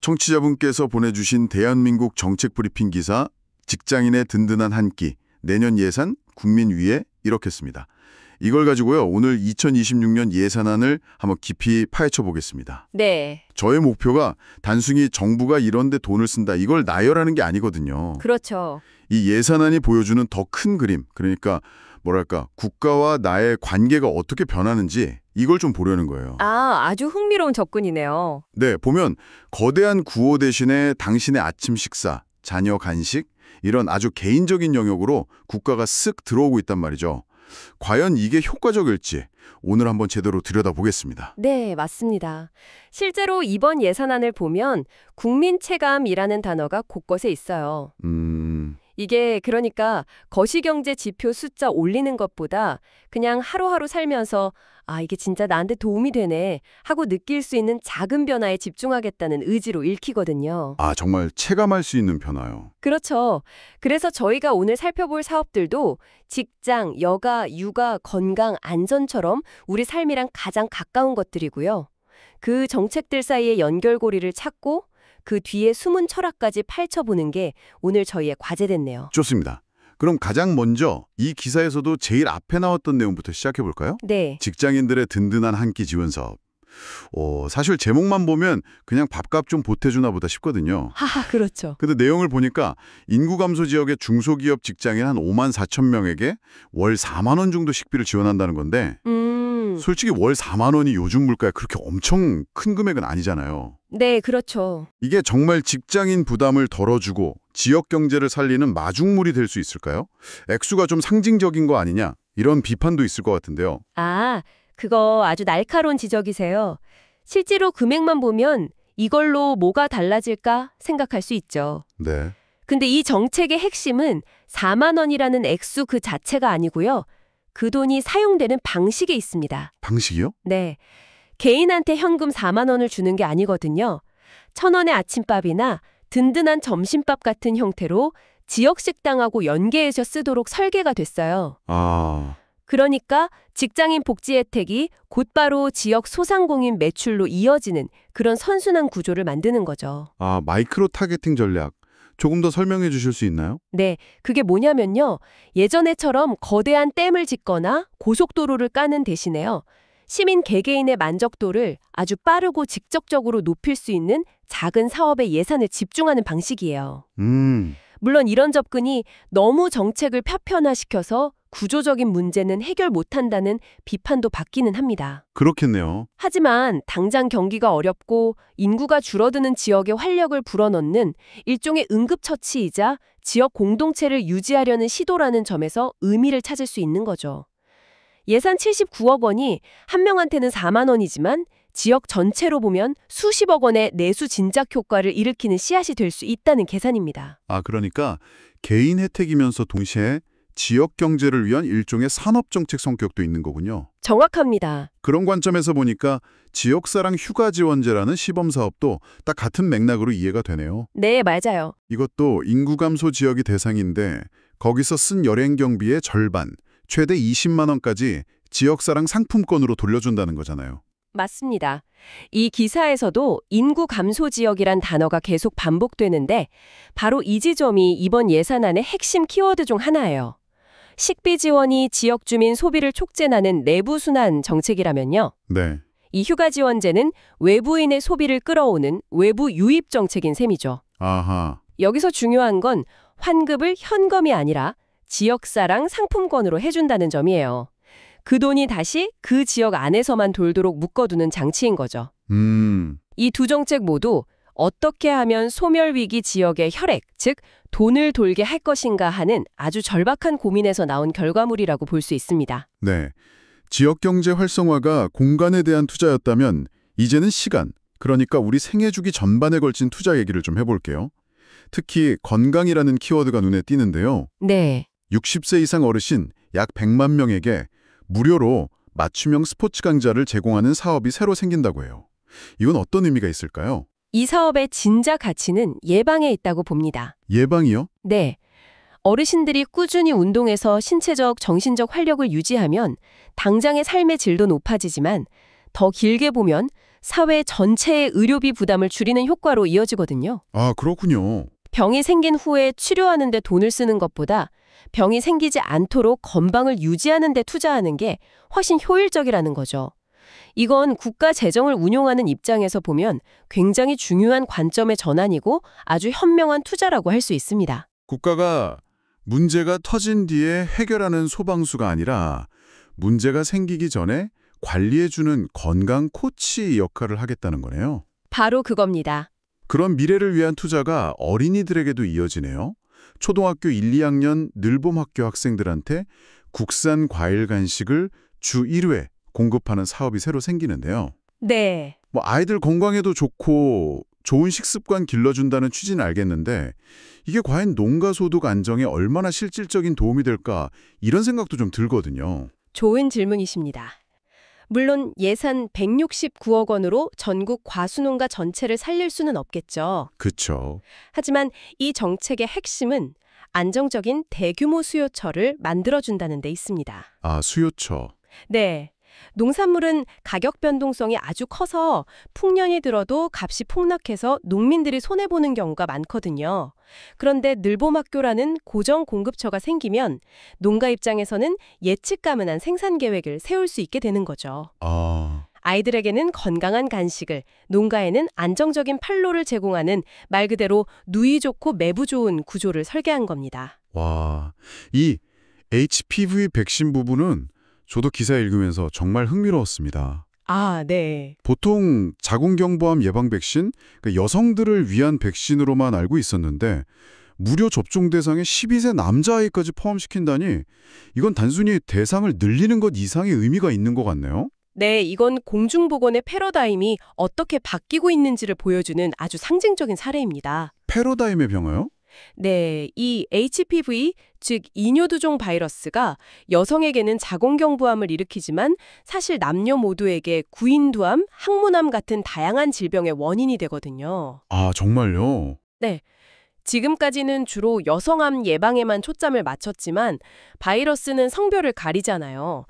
청취자분께서 보내주신 대한민국 정책 브리핑 기사 직장인의 든든한 한 끼, 내년 예산 국민 위에 이렇게 씁니다. 이걸 가지고요, 오늘 2026년 예산안을 한번 깊이 파헤쳐 보겠습니다. 네. 저의 목표가 단순히 정부가 이런 데 돈을 쓴다, 이걸 나열하는 게 아니거든요. 그렇죠. 이 예산안이 보여주는 더 큰 그림, 그러니까 뭐랄까, 국가와 나의 관계가 어떻게 변하는지 이걸 좀 보려는 거예요. 아주 흥미로운 접근이네요. 네, 보면 거대한 구호 대신에 당신의 아침 식사, 자녀 간식, 이런 아주 개인적인 영역으로 국가가 쓱 들어오고 있단 말이죠. 과연 이게 효과적일지 오늘 한번 제대로 들여다보겠습니다. 네, 맞습니다. 실제로 이번 예산안을 보면 국민 체감이라는 단어가 곳곳에 있어요. 이게 그러니까 거시경제 지표 숫자 올리는 것보다 그냥 하루하루 살면서 이게 진짜 나한테 도움이 되네 하고 느낄 수 있는 작은 변화에 집중하겠다는 의지로 읽히거든요. 정말 체감할 수 있는 변화요. 그렇죠. 그래서 저희가 오늘 살펴볼 사업들도 직장, 여가, 육아, 건강, 안전처럼 우리 삶이랑 가장 가까운 것들이고요. 그 정책들 사이의 연결고리를 찾고 그 뒤에 숨은 철학까지 파헤쳐보는 게 오늘 저희의 과제됐네요. 좋습니다. 그럼 가장 먼저 이 기사에서도 제일 앞에 나왔던 내용부터 시작해 볼까요? 네. 직장인들의 든든한 한 끼 지원 사업. 사실 제목만 보면 그냥 밥값 좀 보태주나 보다 싶거든요. 하하, 그렇죠. 근데 내용을 보니까 인구 감소 지역의 중소기업 직장인 한 5만 4천 명에게 월 4만 원 정도 식비를 지원한다는 건데 솔직히 월 4만 원이 요즘 물가에 그렇게 엄청 큰 금액은 아니잖아요. 네, 그렇죠. 이게 정말 직장인 부담을 덜어주고 지역 경제를 살리는 마중물이 될 수 있을까요? 액수가 좀 상징적인 거 아니냐? 이런 비판도 있을 것 같은데요. 그거 아주 날카로운 지적이세요. 실제로 금액만 보면 이걸로 뭐가 달라질까 생각할 수 있죠. 네. 근데 이 정책의 핵심은 4만 원이라는 액수 그 자체가 아니고요. 그 돈이 사용되는 방식에 있습니다. 방식이요? 네. 개인한테 현금 4만 원을 주는 게 아니거든요. 1,000원의 아침밥이나 든든한 점심밥 같은 형태로 지역 식당하고 연계해서 쓰도록 설계가 됐어요. 그러니까 직장인 복지 혜택이 곧바로 지역 소상공인 매출로 이어지는 그런 선순환 구조를 만드는 거죠. 마이크로 타겟팅 전략. 조금 더 설명해 주실 수 있나요? 네, 그게 뭐냐면요. 예전에처럼 거대한 댐을 짓거나 고속도로를 까는 대신에요. 시민 개개인의 만족도를 아주 빠르고 직접적으로 높일 수 있는 작은 사업에 예산을 집중하는 방식이에요. 물론 이런 접근이 너무 정책을 파편화시켜서 구조적인 문제는 해결 못한다는 비판도 받기는 합니다. 그렇겠네요. 하지만 당장 경기가 어렵고 인구가 줄어드는 지역에 활력을 불어넣는 일종의 응급처치이자 지역 공동체를 유지하려는 시도라는 점에서 의미를 찾을 수 있는 거죠. 예산 79억 원이 한 명한테는 4만 원이지만 지역 전체로 보면 수십억 원의 내수 진작 효과를 일으키는 씨앗이 될 수 있다는 계산입니다. 그러니까 개인 혜택이면서 동시에 지역 경제를 위한 일종의 산업정책 성격도 있는 거군요. 정확합니다. 그런 관점에서 보니까 지역사랑 휴가지원제라는 시범사업도 딱 같은 맥락으로 이해가 되네요. 네, 맞아요. 이것도 인구 감소 지역이 대상인데 거기서 쓴 여행경비의 절반, 최대 20만 원까지 지역사랑 상품권으로 돌려준다는 거잖아요. 맞습니다. 이 기사에서도 인구 감소 지역이란 단어가 계속 반복되는데 바로 이 지점이 이번 예산안의 핵심 키워드 중 하나예요. 식비 지원이 지역 주민 소비를 촉진하는 내부 순환 정책이라면요. 네. 이 휴가 지원제는 외부인의 소비를 끌어오는 외부 유입 정책인 셈이죠. 여기서 중요한 건 환급을 현금이 아니라 지역사랑 상품권으로 해준다는 점이에요. 그 돈이 다시 그 지역 안에서만 돌도록 묶어두는 장치인 거죠. 이 두 정책 모두 어떻게 하면 소멸위기 지역의 혈액, 즉 돈을 돌게 할 것인가 하는 아주 절박한 고민에서 나온 결과물이라고 볼 수 있습니다. 네. 지역경제 활성화가 공간에 대한 투자였다면 이제는 시간, 그러니까 우리 생애주기 전반에 걸친 투자 얘기를 좀 해볼게요. 특히 건강이라는 키워드가 눈에 띄는데요. 네. 60세 이상 어르신 약 100만 명에게 무료로 맞춤형 스포츠 강좌를 제공하는 사업이 새로 생긴다고 해요. 이건 어떤 의미가 있을까요? 이 사업의 진짜 가치는 예방에 있다고 봅니다. 예방이요? 네. 어르신들이 꾸준히 운동해서 신체적, 정신적 활력을 유지하면 당장의 삶의 질도 높아지지만 더 길게 보면 사회 전체의 의료비 부담을 줄이는 효과로 이어지거든요. 아, 그렇군요. 병이 생긴 후에 치료하는 데 돈을 쓰는 것보다 병이 생기지 않도록 건강을 유지하는 데 투자하는 게 훨씬 효율적이라는 거죠. 이건 국가 재정을 운용하는 입장에서 보면 굉장히 중요한 관점의 전환이고 아주 현명한 투자라고 할 수 있습니다. 국가가 문제가 터진 뒤에 해결하는 소방수가 아니라 문제가 생기기 전에 관리해주는 건강 코치 역할을 하겠다는 거네요. 바로 그겁니다. 그런 미래를 위한 투자가 어린이들에게도 이어지네요. 초등학교 1, 2학년 늘봄학교 학생들한테 국산 과일 간식을 주 1회 공급하는 사업이 새로 생기는데요. 네. 아이들 건강에도 좋고 좋은 식습관 길러준다는 취지는 알겠는데 이게 과연 농가 소득 안정에 얼마나 실질적인 도움이 될까 이런 생각도 좀 들거든요. 좋은 질문이십니다. 물론 예산 169억 원으로 전국 과수농가 전체를 살릴 수는 없겠죠. 그렇죠. 하지만 이 정책의 핵심은 안정적인 대규모 수요처를 만들어준다는 데 있습니다. 아, 수요처. 네. 농산물은 가격 변동성이 아주 커서 풍년이 들어도 값이 폭락해서 농민들이 손해보는 경우가 많거든요. 그런데 늘봄학교라는 고정 공급처가 생기면 농가 입장에서는 예측 가능한 생산 계획을 세울 수 있게 되는 거죠. 아이들에게는 건강한 간식을, 농가에는 안정적인 판로를 제공하는 말 그대로 누이 좋고 매부 좋은 구조를 설계한 겁니다. 와, 이 HPV 백신 부분은 저도 기사 읽으면서 정말 흥미로웠습니다. 아, 네. 보통 자궁경부암 예방 백신, 여성들을 위한 백신으로만 알고 있었는데 무료 접종 대상에 12세 남자아이까지 포함시킨다니 이건 단순히 대상을 늘리는 것 이상의 의미가 있는 것 같네요. 네, 이건 공중보건의 패러다임이 어떻게 바뀌고 있는지를 보여주는 아주 상징적인 사례입니다. 패러다임의 변화요? 네, 이 HPV, 즉 이뇨두종 바이러스가 여성에게는 자궁경부암을 일으키지만 사실 남녀 모두에게 구인두암, 항문암 같은 다양한 질병의 원인이 되거든요. 아, 정말요? 네. 지금까지는 주로 여성암 예방에만 초점을 맞췄지만 바이러스는 성별을 가리잖아요.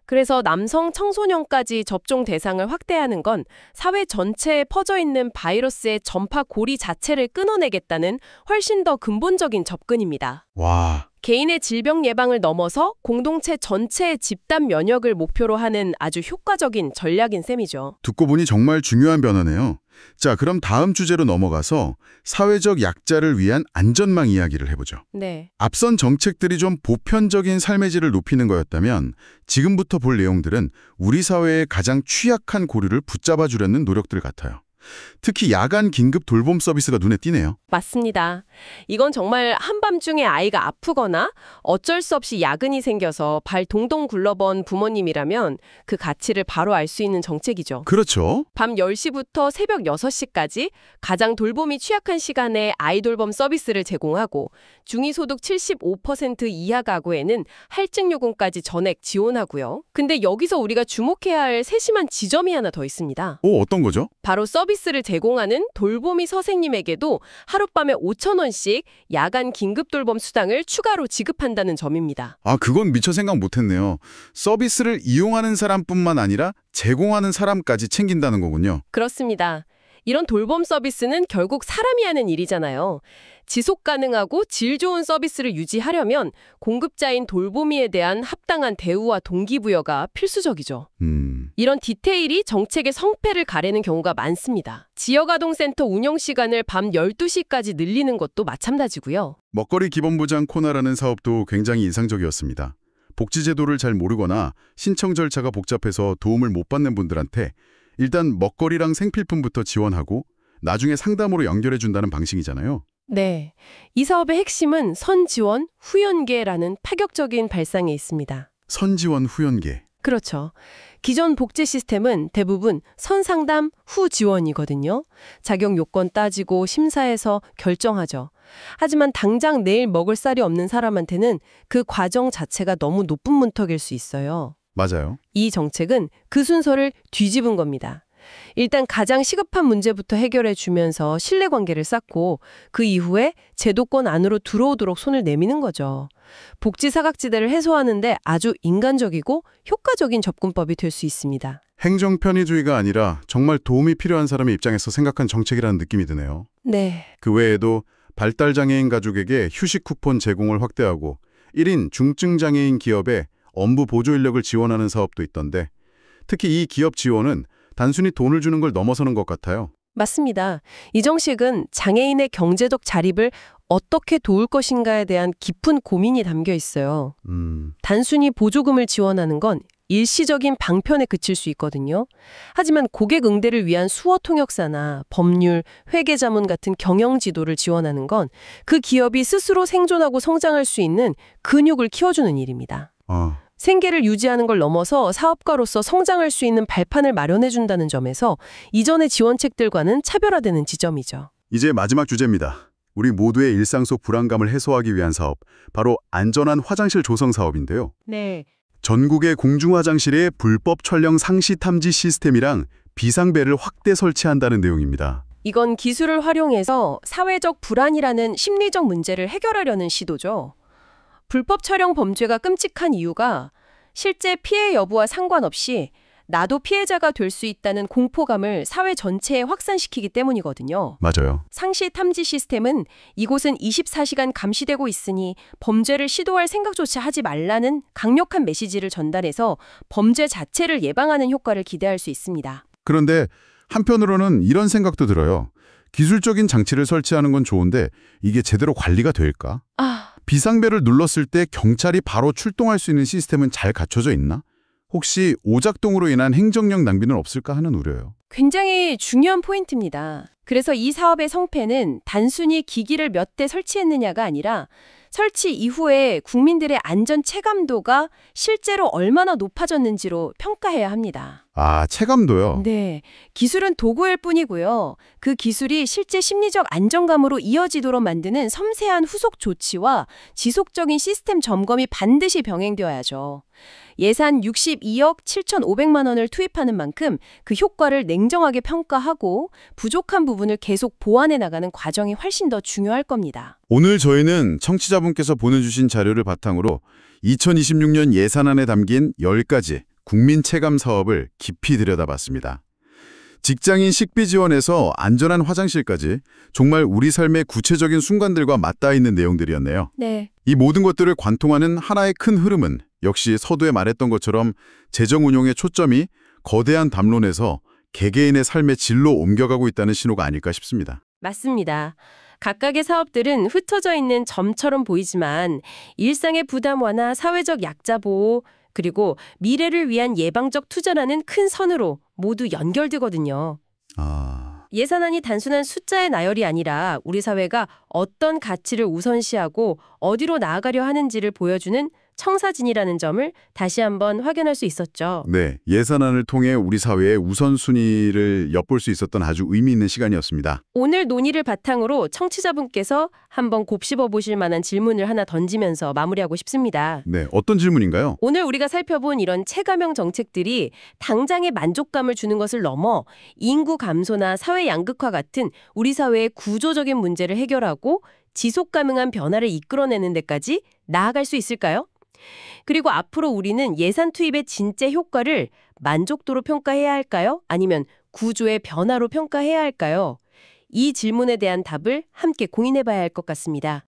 그래서 남성 청소년까지 접종 대상을 확대하는 건 사회 전체에 퍼져 있는 바이러스의 전파 고리 자체를 끊어내겠다는 훨씬 더 근본적인 접근입니다. 와. 개인의 질병 예방을 넘어서 공동체 전체의 집단 면역을 목표로 하는 아주 효과적인 전략인 셈이죠. 듣고 보니 정말 중요한 변화네요. 자, 그럼 다음 주제로 넘어가서 사회적 약자를 위한 안전망 이야기를 해보죠. 네. 앞선 정책들이 좀 보편적인 삶의 질을 높이는 거였다면 지금부터 볼 내용들은 우리 사회의 가장 취약한 고리를 붙잡아 주려는 노력들 같아요. 특히 야간 긴급 돌봄 서비스가 눈에 띄네요. 맞습니다. 이건 정말 한밤중에 아이가 아프거나 어쩔 수 없이 야근이 생겨서 발 동동 굴러번 부모님이라면 그 가치를 바로 알 수 있는 정책이죠. 그렇죠. 밤 10시부터 새벽 6시까지 가장 돌봄이 취약한 시간에 아이 돌봄 서비스를 제공하고 중위소득 75% 이하 가구에는 할증 요금까지 전액 지원하고요. 근데 여기서 우리가 주목해야 할 세심한 지점이 하나 더 있습니다. 어떤 거죠? 바로 서비스를 제공하는 돌보미 선생님에게도 하룻밤에 5,000원씩 야간 긴급 돌봄 수당을 추가로 지급한다는 점입니다. 아, 그건 미처 생각 못했네요. 서비스를 이용하는 사람뿐만 아니라 제공하는 사람까지 챙긴다는 거군요. 그렇습니다. 이런 돌봄 서비스는 결국 사람이 하는 일이잖아요. 지속 가능하고 질 좋은 서비스를 유지하려면 공급자인 돌보미에 대한 합당한 대우와 동기부여가 필수적이죠. 이런 디테일이 정책의 성패를 가리는 경우가 많습니다. 지역아동센터 운영 시간을 밤 12시까지 늘리는 것도 마찬가지고요. 먹거리 기본보장 코너라는 사업도 굉장히 인상적이었습니다. 복지제도를 잘 모르거나 신청 절차가 복잡해서 도움을 못 받는 분들한테 일단 먹거리랑 생필품부터 지원하고 나중에 상담으로 연결해준다는 방식이잖아요. 네. 이 사업의 핵심은 선지원, 후연계라는 파격적인 발상에 있습니다. 선지원, 후연계. 그렇죠. 기존 복지 시스템은 대부분 선상담, 후지원이거든요. 자격 요건 따지고 심사해서 결정하죠. 하지만 당장 내일 먹을 쌀이 없는 사람한테는 그 과정 자체가 너무 높은 문턱일 수 있어요. 맞아요. 이 정책은 그 순서를 뒤집은 겁니다. 일단 가장 시급한 문제부터 해결해 주면서 신뢰관계를 쌓고 그 이후에 제도권 안으로 들어오도록 손을 내미는 거죠. 복지 사각지대를 해소하는데 아주 인간적이고 효과적인 접근법이 될 수 있습니다. 행정 편의주의가 아니라 정말 도움이 필요한 사람의 입장에서 생각한 정책이라는 느낌이 드네요. 네. 그 외에도 발달장애인 가족에게 휴식 쿠폰 제공을 확대하고 1인 중증장애인 기업에 업무 보조 인력을 지원하는 사업도 있던데 특히 이 기업 지원은 단순히 돈을 주는 걸 넘어서는 것 같아요. 맞습니다. 이 정책은 장애인의 경제적 자립을 어떻게 도울 것인가에 대한 깊은 고민이 담겨 있어요. 단순히 보조금을 지원하는 건 일시적인 방편에 그칠 수 있거든요. 하지만 고객 응대를 위한 수어 통역사나 법률, 회계 자문 같은 경영 지도를 지원하는 건 그 기업이 스스로 생존하고 성장할 수 있는 근육을 키워주는 일입니다. 생계를 유지하는 걸 넘어서 사업가로서 성장할 수 있는 발판을 마련해준다는 점에서 이전의 지원책들과는 차별화되는 지점이죠. 이제 마지막 주제입니다. 우리 모두의 일상 속 불안감을 해소하기 위한 사업, 바로 안전한 화장실 조성 사업인데요. 네. 전국의 공중화장실에 불법 촬영 상시 탐지 시스템이랑 비상벨을 확대 설치한다는 내용입니다. 이건 기술을 활용해서 사회적 불안이라는 심리적 문제를 해결하려는 시도죠. 불법 촬영 범죄가 끔찍한 이유가 실제 피해 여부와 상관없이 나도 피해자가 될 수 있다는 공포감을 사회 전체에 확산시키기 때문이거든요. 맞아요. 상시 탐지 시스템은 이곳은 24시간 감시되고 있으니 범죄를 시도할 생각조차 하지 말라는 강력한 메시지를 전달해서 범죄 자체를 예방하는 효과를 기대할 수 있습니다. 그런데 한편으로는 이런 생각도 들어요. 기술적인 장치를 설치하는 건 좋은데 이게 제대로 관리가 될까? 비상벨을 눌렀을 때 경찰이 바로 출동할 수 있는 시스템은 잘 갖춰져 있나? 혹시 오작동으로 인한 행정력 낭비는 없을까 하는 우려요. 굉장히 중요한 포인트입니다. 그래서 이 사업의 성패는 단순히 기기를 몇 대 설치했느냐가 아니라 설치 이후에 국민들의 안전 체감도가 실제로 얼마나 높아졌는지로 평가해야 합니다. 아, 체감도요? 네. 기술은 도구일 뿐이고요. 그 기술이 실제 심리적 안정감으로 이어지도록 만드는 섬세한 후속 조치와 지속적인 시스템 점검이 반드시 병행되어야죠. 예산 62억 7,500만 원을 투입하는 만큼 그 효과를 냉정하게 평가하고 부족한 부분을 계속 보완해 나가는 과정이 훨씬 더 중요할 겁니다. 오늘 저희는 청취자분께서 보내주신 자료를 바탕으로 2026년 예산안에 담긴 10가지 국민 체감 사업을 깊이 들여다봤습니다. 직장인 식비 지원에서 안전한 화장실까지 정말 우리 삶의 구체적인 순간들과 맞닿아 있는 내용들이었네요. 네. 이 모든 것들을 관통하는 하나의 큰 흐름은 역시 서두에 말했던 것처럼 재정 운용의 초점이 거대한 담론에서 개개인의 삶의 질로 옮겨가고 있다는 신호가 아닐까 싶습니다. 맞습니다. 각각의 사업들은 흩어져 있는 점처럼 보이지만 일상의 부담 완화, 사회적 약자 보호, 그리고 미래를 위한 예방적 투자라는 큰 선으로 모두 연결되거든요. 예산안이 단순한 숫자의 나열이 아니라 우리 사회가 어떤 가치를 우선시하고 어디로 나아가려 하는지를 보여주는 청사진이라는 점을 다시 한번 확인할 수 있었죠. 네, 예산안을 통해 우리 사회의 우선순위를 엿볼 수 있었던 아주 의미 있는 시간이었습니다. 오늘 논의를 바탕으로 청취자분께서 한번 곱씹어 보실 만한 질문을 하나 던지면서 마무리하고 싶습니다. 네, 어떤 질문인가요? 오늘 우리가 살펴본 이런 체감형 정책들이 당장의 만족감을 주는 것을 넘어 인구 감소나 사회 양극화 같은 우리 사회의 구조적인 문제를 해결하고 지속 가능한 변화를 이끌어내는 데까지 나아갈 수 있을까요? 그리고 앞으로 우리는 예산 투입의 진짜 효과를 만족도로 평가해야 할까요? 아니면 구조의 변화로 평가해야 할까요? 이 질문에 대한 답을 함께 고민해 봐야 할 것 같습니다.